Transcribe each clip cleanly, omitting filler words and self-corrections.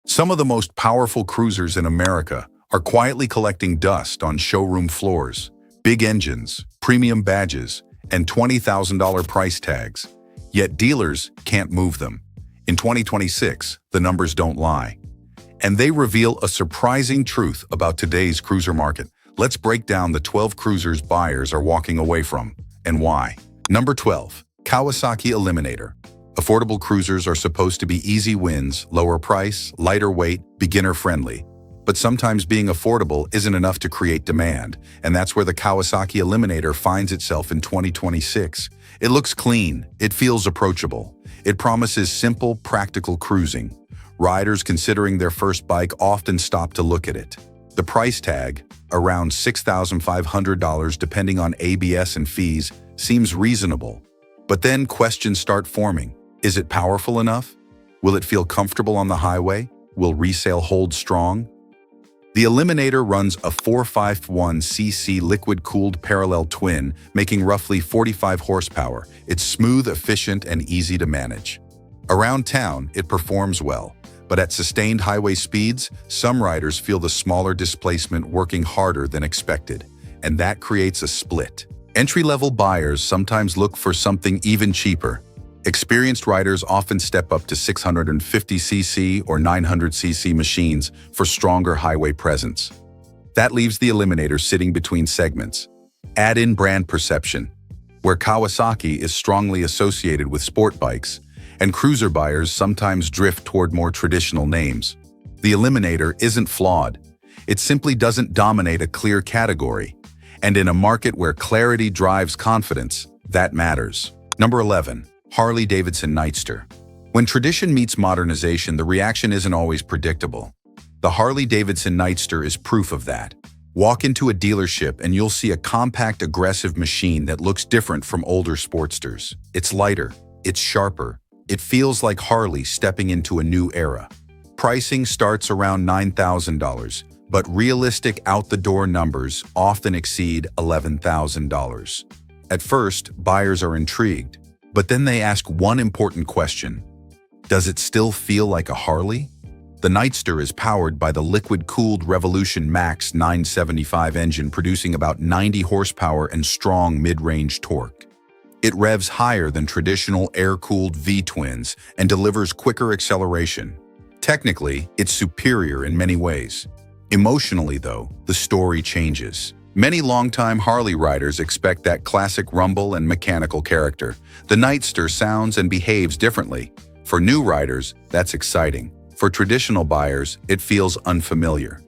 Some of the most powerful cruisers in America are quietly collecting dust on showroom floors, big engines, premium badges, and $20,000 price tags. Yet dealers can't move them. In 2026, the numbers don't lie. And they reveal a surprising truth about today's cruiser market. Let's break down the 12 cruisers buyers are walking away from, and why. Number 12. Kawasaki Eliminator. Affordable cruisers are supposed to be easy wins, lower price, lighter weight, beginner-friendly. But sometimes being affordable isn't enough to create demand, and that's where the Kawasaki Eliminator finds itself in 2026. It looks clean, it feels approachable. It promises simple, practical cruising. Riders considering their first bike often stop to look at it. The price tag, around $6,500 depending on ABS and fees, seems reasonable. But then questions start forming. Is it powerful enough? Will it feel comfortable on the highway? Will resale hold strong? The Eliminator runs a 451cc liquid-cooled parallel twin, making roughly 45 horsepower. It's smooth, efficient, and easy to manage. Around town, it performs well, but at sustained highway speeds, some riders feel the smaller displacement working harder than expected, and that creates a split. Entry-level buyers sometimes look for something even cheaper. Experienced riders often step up to 650cc or 900cc machines for stronger highway presence. That leaves the Eliminator sitting between segments. Add in brand perception, where Kawasaki is strongly associated with sport bikes, and cruiser buyers sometimes drift toward more traditional names. The Eliminator isn't flawed. It simply doesn't dominate a clear category. And in a market where clarity drives confidence, that matters. Number 11. Harley-Davidson Nightster. When tradition meets modernization, the reaction isn't always predictable. The Harley-Davidson Nightster is proof of that. Walk into a dealership and you'll see a compact, aggressive machine that looks different from older Sportsters. It's lighter, it's sharper, it feels like Harley stepping into a new era. Pricing starts around $9,000, but realistic out-the-door numbers often exceed $11,000. At first, buyers are intrigued. But then they ask one important question. Does it still feel like a Harley? The Nightster is powered by the liquid-cooled Revolution Max 975 engine, producing about 90 horsepower and strong mid-range torque. It revs higher than traditional air-cooled V-twins and delivers quicker acceleration. Technically, it's superior in many ways. Emotionally, though, the story changes. Many longtime Harley riders expect that classic rumble and mechanical character. The Nightster sounds and behaves differently. For new riders, that's exciting. For traditional buyers, it feels unfamiliar.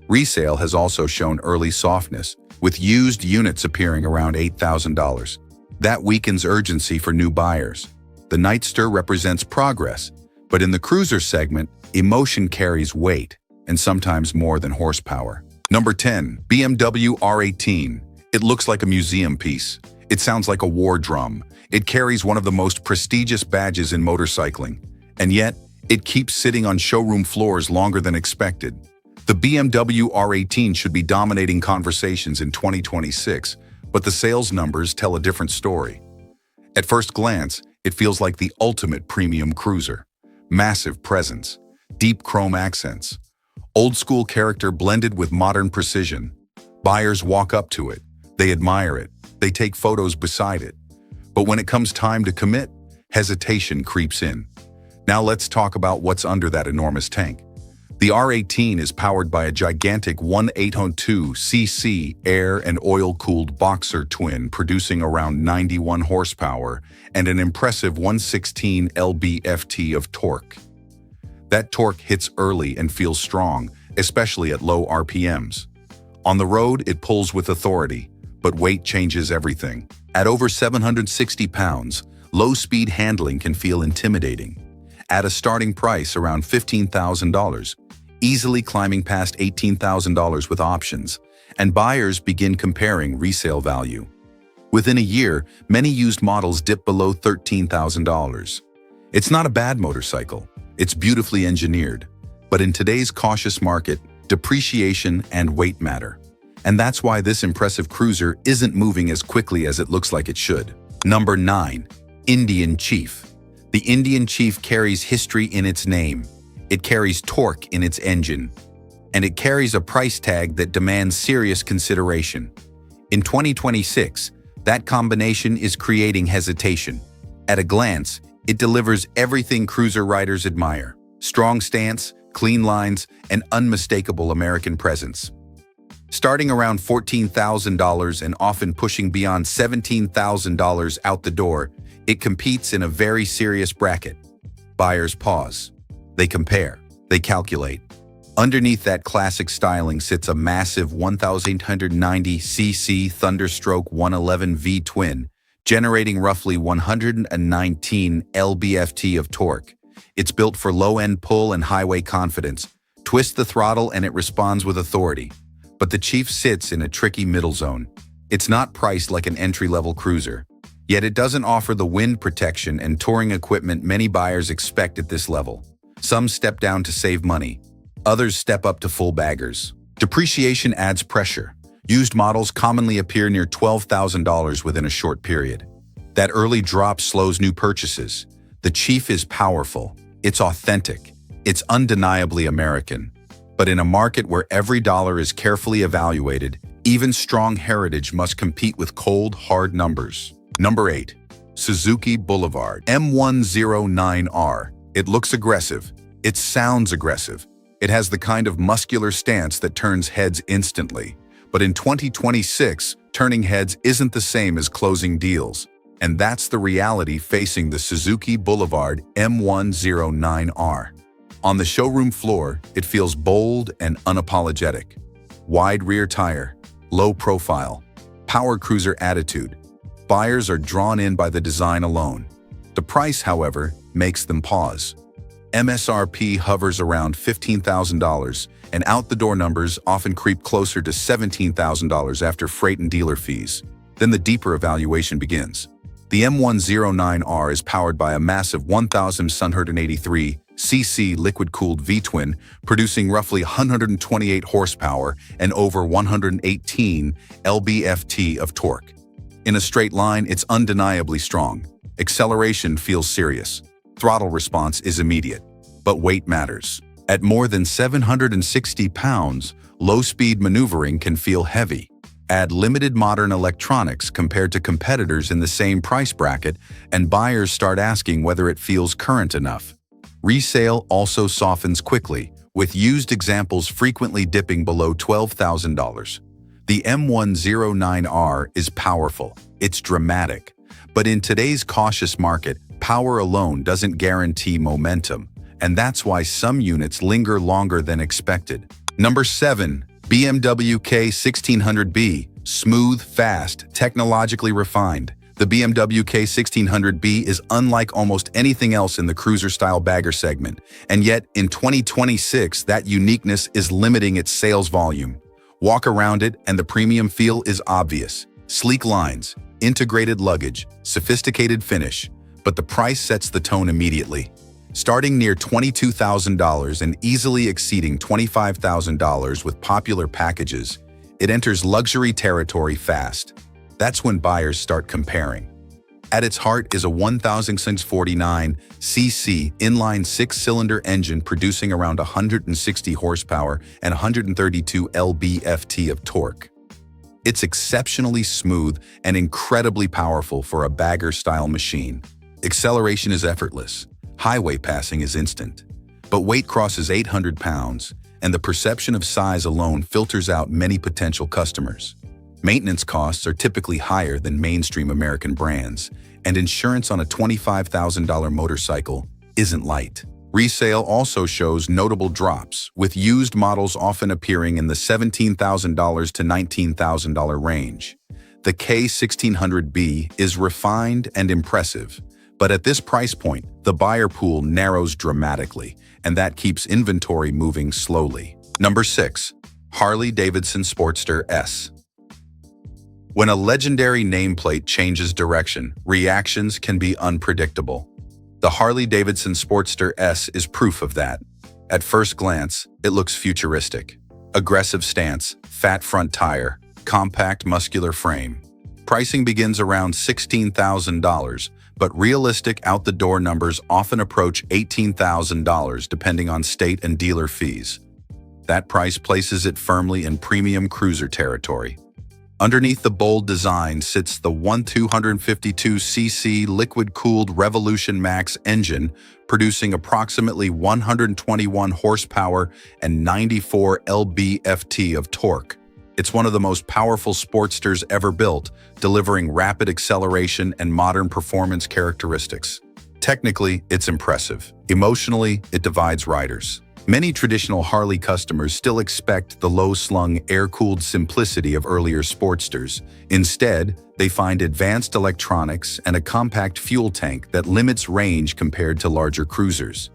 Resale has also shown early softness, with used units appearing around $8,000. That weakens urgency for new buyers. The Nightster represents progress, but in the cruiser segment, emotion carries weight, and sometimes more than horsepower. Number 10. BMW R18. It looks like a museum piece. It sounds like a war drum. It carries one of the most prestigious badges in motorcycling. And yet, it keeps sitting on showroom floors longer than expected. The BMW R18 should be dominating conversations in 2026, but the sales numbers tell a different story. At first glance, it feels like the ultimate premium cruiser. Massive presence, deep chrome accents, old-school character blended with modern precision. Buyers walk up to it, they admire it, they take photos beside it. But when it comes time to commit, hesitation creeps in. Now let's talk about what's under that enormous tank. The R18 is powered by a gigantic 1802cc air and oil-cooled boxer twin producing around 91 horsepower and an impressive 116 lb-ft of torque. That torque hits early and feels strong, especially at low RPMs. On the road, it pulls with authority, but weight changes everything. At over 760 pounds, low-speed handling can feel intimidating. At a starting price around $15,000, easily climbing past $18,000 with options, and buyers begin comparing resale value. Within a year, many used models dip below $13,000. It's not a bad motorcycle. It's beautifully engineered, but in today's cautious market, depreciation and weight matter. And that's why this impressive cruiser isn't moving as quickly as it looks like it should. Number 9. Indian Chief. The Indian Chief carries history in its name. It carries torque in its engine, and it carries a price tag that demands serious consideration. In 2026, that combination is creating hesitation. At a glance, it delivers everything cruiser riders admire: strong stance, clean lines, and unmistakable American presence. Starting around $14,000 and often pushing beyond $17,000 out the door, it competes in a very serious bracket. Buyers pause. They compare. They calculate. Underneath that classic styling sits a massive 1,890cc Thunderstroke 111 V-twin, generating roughly 119 lb-ft of torque. It's built for low-end pull and highway confidence. Twist the throttle and it responds with authority. But the Chief sits in a tricky middle zone. It's not priced like an entry-level cruiser, yet it doesn't offer the wind protection and touring equipment many buyers expect at this level. Some step down to save money. Others step up to full baggers. Depreciation adds pressure. Used models commonly appear near $12,000 within a short period. That early drop slows new purchases. The Chief is powerful. It's authentic. It's undeniably American. But in a market where every dollar is carefully evaluated, even strong heritage must compete with cold, hard numbers. Number 8. Suzuki Boulevard M109R. It looks aggressive. It sounds aggressive. It has the kind of muscular stance that turns heads instantly. But in 2026, turning heads isn't the same as closing deals. And that's the reality facing the Suzuki Boulevard M109R. On the showroom floor, it feels bold and unapologetic. Wide rear tire, low profile, power cruiser attitude. Buyers are drawn in by the design alone. The price, however, makes them pause. MSRP hovers around $15,000, and out-the-door numbers often creep closer to $17,000 after freight and dealer fees. Then the deeper evaluation begins. The M109R is powered by a massive 1,183cc liquid-cooled V-twin, producing roughly 128 horsepower and over 118 lb-ft of torque. In a straight line, it's undeniably strong. Acceleration feels serious. Throttle response is immediate. But weight matters. At more than 760 pounds, low-speed maneuvering can feel heavy. Add limited modern electronics compared to competitors in the same price bracket, and buyers start asking whether it feels current enough. Resale also softens quickly, with used examples frequently dipping below $12,000. The M109R is powerful. It's dramatic. But in today's cautious market, power alone doesn't guarantee momentum, and that's why some units linger longer than expected. Number 7. BMW K1600B. Smooth, fast, technologically refined. The BMW K1600B is unlike almost anything else in the cruiser-style bagger segment, and yet in 2026, that uniqueness is limiting its sales volume. Walk around it and the premium feel is obvious. Sleek lines, integrated luggage, sophisticated finish, but the price sets the tone immediately. Starting near $22,000 and easily exceeding $25,000 with popular packages, it enters luxury territory fast. That's when buyers start comparing. At its heart is a 1,649cc inline six-cylinder engine producing around 160 horsepower and 132 lb-ft of torque. It's exceptionally smooth and incredibly powerful for a bagger-style machine. Acceleration is effortless. Highway passing is instant. But weight crosses 800 pounds, and the perception of size alone filters out many potential customers. Maintenance costs are typically higher than mainstream American brands, and insurance on a $25,000 motorcycle isn't light. Resale also shows notable drops, with used models often appearing in the $17,000 to $19,000 range. The K1600B is refined and impressive, but at this price point, the buyer pool narrows dramatically, and that keeps inventory moving slowly. Number 6. Harley-Davidson Sportster S. When a legendary nameplate changes direction, reactions can be unpredictable. The Harley-Davidson Sportster S is proof of that. At first glance, it looks futuristic. Aggressive stance, fat front tire, compact muscular frame. Pricing begins around $16,000, but realistic out-the-door numbers often approach $18,000 depending on state and dealer fees. That price places it firmly in premium cruiser territory. Underneath the bold design sits the 252cc liquid-cooled Revolution Max engine, producing approximately 121 horsepower and 94 lb-ft of torque. It's one of the most powerful sportsters ever built, delivering rapid acceleration and modern performance characteristics. Technically, it's impressive. Emotionally, it divides riders. Many traditional Harley customers still expect the low-slung, air-cooled simplicity of earlier Sportsters. Instead, they find advanced electronics and a compact fuel tank that limits range compared to larger cruisers.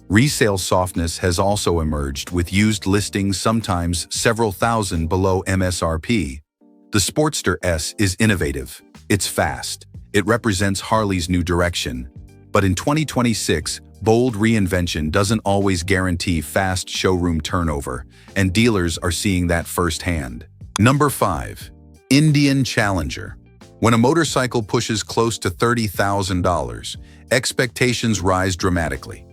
Resale softness has also emerged, with used listings sometimes several thousand below MSRP. The Sportster S is innovative. It's fast. It represents Harley's new direction. But in 2026, bold reinvention doesn't always guarantee fast showroom turnover, and dealers are seeing that firsthand. Number 5. Indian Challenger. When a motorcycle pushes close to $30,000, expectations rise dramatically.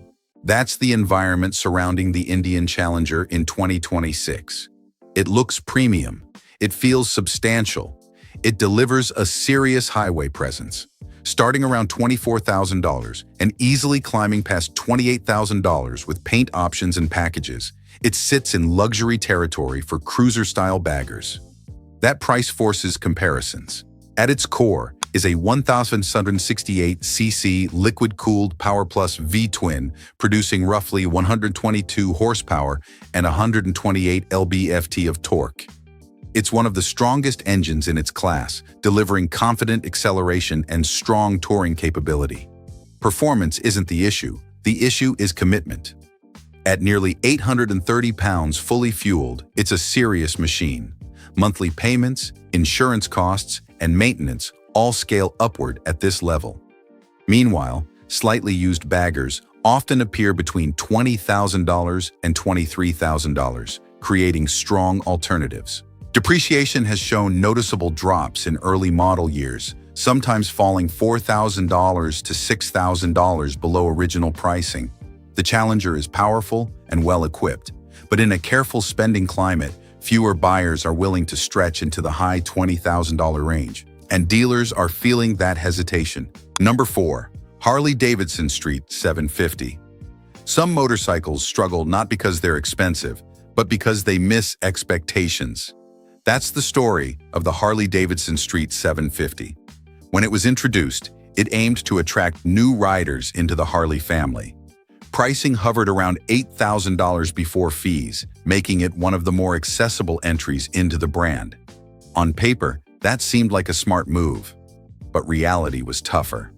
That's the environment surrounding the Indian Challenger in 2026. It looks premium. It feels substantial. It delivers a serious highway presence. Starting around $24,000 and easily climbing past $28,000 with paint options and packages, it sits in luxury territory for cruiser-style baggers. That price forces comparisons. At its core is a 1,768cc liquid-cooled Power Plus V-twin producing roughly 122 horsepower and 128 lb-ft of torque. It's one of the strongest engines in its class, delivering confident acceleration and strong touring capability. Performance isn't the issue is commitment. At nearly 830 pounds fully fueled, it's a serious machine. Monthly payments, insurance costs, and maintenance all scale upward at this level. Meanwhile, slightly used baggers often appear between $20,000 and $23,000, creating strong alternatives. Depreciation has shown noticeable drops in early model years, sometimes falling $4,000 to $6,000 below original pricing. The Challenger is powerful and well-equipped, but in a careful spending climate, fewer buyers are willing to stretch into the high $20,000 range, and dealers are feeling that hesitation. Number 4. Harley-Davidson Street 750. Some motorcycles struggle not because they're expensive, but because they miss expectations. That's the story of the Harley-Davidson Street 750. When it was introduced, it aimed to attract new riders into the Harley family. Pricing hovered around $8,000 before fees, making it one of the more accessible entries into the brand. On paper, that seemed like a smart move, but reality was tougher.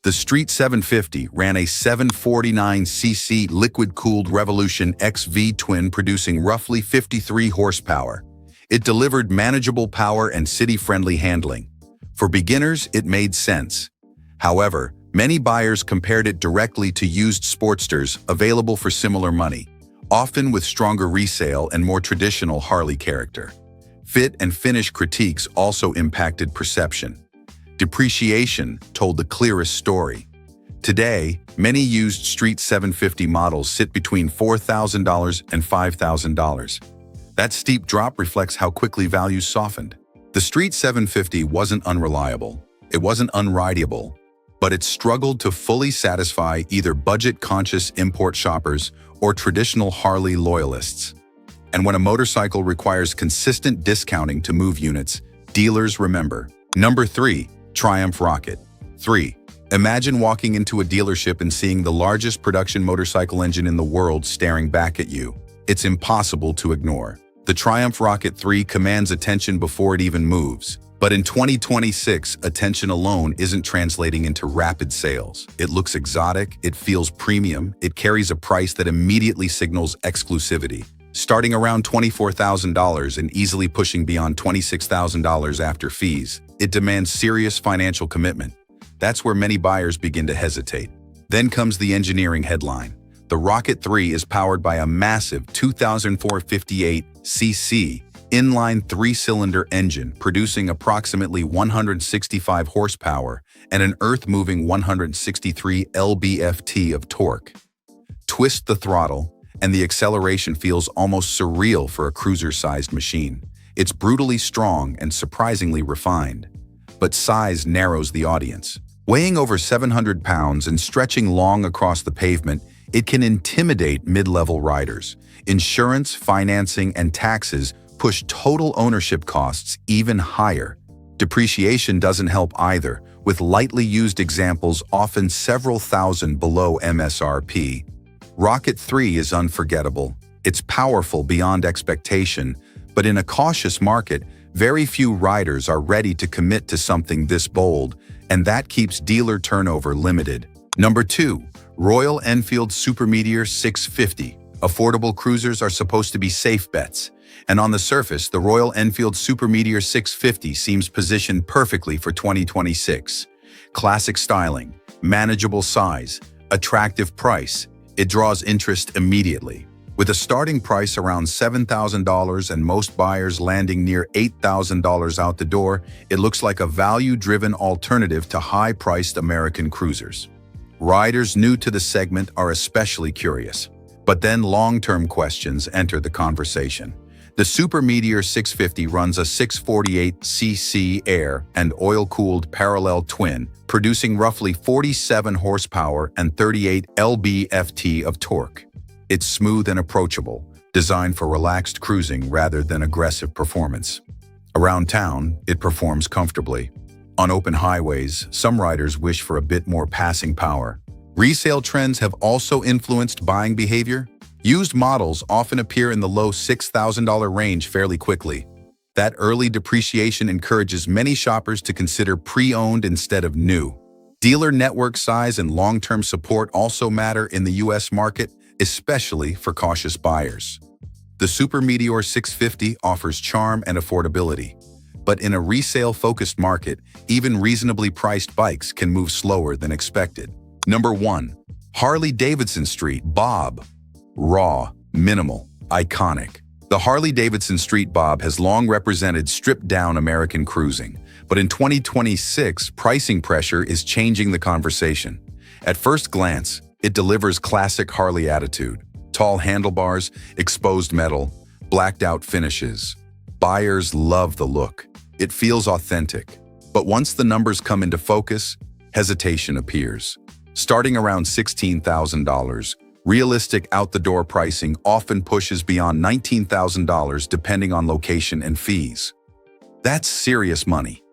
The Street 750 ran a 749cc liquid-cooled Revolution X V-twin producing roughly 53 horsepower. It delivered manageable power and city-friendly handling. For beginners, it made sense. However, many buyers compared it directly to used Sportsters available for similar money, often with stronger resale and more traditional Harley character. Fit and finish critiques also impacted perception. Depreciation told the clearest story. Today, many used Street 750 models sit between $4,000 and $5,000. That steep drop reflects how quickly values softened. The Street 750 wasn't unreliable, it wasn't unrideable, but it struggled to fully satisfy either budget-conscious import shoppers or traditional Harley loyalists. And when a motorcycle requires consistent discounting to move units, dealers remember. Number 3. Triumph Rocket. 3. Imagine walking into a dealership and seeing the largest production motorcycle engine in the world staring back at you. It's impossible to ignore. The Triumph Rocket 3 commands attention before it even moves. But in 2026, attention alone isn't translating into rapid sales. It looks exotic, it feels premium, it carries a price that immediately signals exclusivity. Starting around $24,000 and easily pushing beyond $26,000 after fees, it demands serious financial commitment. That's where many buyers begin to hesitate. Then comes the engineering headline. The Rocket 3 is powered by a massive 2,458cc inline three-cylinder engine producing approximately 165 horsepower and an earth-moving 163 lb-ft of torque. Twist the throttle, and the acceleration feels almost surreal for a cruiser-sized machine. It's brutally strong and surprisingly refined. But size narrows the audience. Weighing over 700 pounds and stretching long across the pavement, it can intimidate mid-level riders. Insurance, financing, and taxes push total ownership costs even higher. Depreciation doesn't help either, with lightly used examples often several thousand below MSRP. Rocket 3 is unforgettable. It's powerful beyond expectation, but in a cautious market, very few riders are ready to commit to something this bold, and that keeps dealer turnover limited. Number 2. Royal Enfield Super Meteor 650. Affordable cruisers are supposed to be safe bets, and on the surface, the Royal Enfield Super Meteor 650 seems positioned perfectly for 2026. Classic styling, manageable size, attractive price, it draws interest immediately. With a starting price around $7,000 and most buyers landing near $8,000 out the door, it looks like a value-driven alternative to high-priced American cruisers. Riders new to the segment are especially curious. But then long-term questions enter the conversation. The Super Meteor 650 runs a 648cc air and oil-cooled parallel twin, producing roughly 47 horsepower and 38 lb-ft of torque. It's smooth and approachable, designed for relaxed cruising rather than aggressive performance. Around town, it performs comfortably. On open highways, some riders wish for a bit more passing power. Resale trends have also influenced buying behavior. Used models often appear in the low $6,000 range fairly quickly. That early depreciation encourages many shoppers to consider pre-owned instead of new. Dealer network size and long-term support also matter in the U.S. market, especially for cautious buyers. The Super Meteor 650 offers charm and affordability. But in a resale-focused market, even reasonably priced bikes can move slower than expected. Number 1. Harley-Davidson Street Bob. Raw, minimal, iconic. The Harley-Davidson Street Bob has long represented stripped-down American cruising, but in 2026, pricing pressure is changing the conversation. At first glance, it delivers classic Harley attitude: tall handlebars, exposed metal, blacked-out finishes. Buyers love the look. It feels authentic. But once the numbers come into focus, hesitation appears. Starting around $16,000, realistic out-the-door pricing often pushes beyond $19,000 depending on location and fees. That's serious money.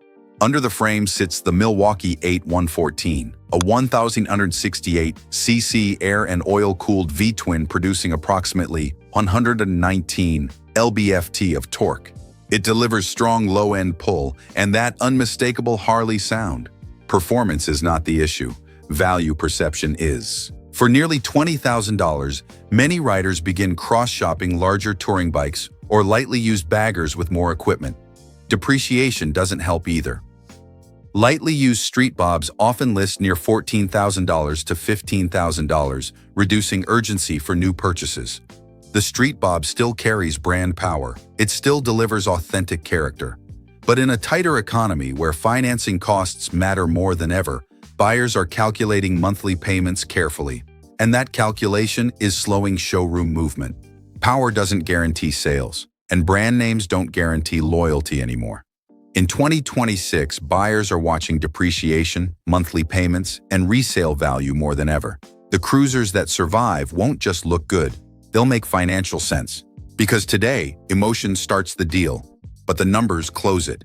Under the frame sits the Milwaukee 8114, a 1,168cc air and oil-cooled V-twin producing approximately 119 lb-ft of torque. It delivers strong low-end pull and that unmistakable Harley sound. Performance is not the issue. Value perception is. For nearly $20,000, many riders begin cross-shopping larger touring bikes or lightly used baggers with more equipment. Depreciation doesn't help either. Lightly used street bobs often list near $14,000 to $15,000, reducing urgency for new purchases. The street bob still carries brand power. It still delivers authentic character. But in a tighter economy where financing costs matter more than ever, buyers are calculating monthly payments carefully. And that calculation is slowing showroom movement. Power doesn't guarantee sales, and brand names don't guarantee loyalty anymore. In 2026, buyers are watching depreciation, monthly payments, and resale value more than ever. The cruisers that survive won't just look good, they'll make financial sense. Because today, emotion starts the deal, but the numbers close it.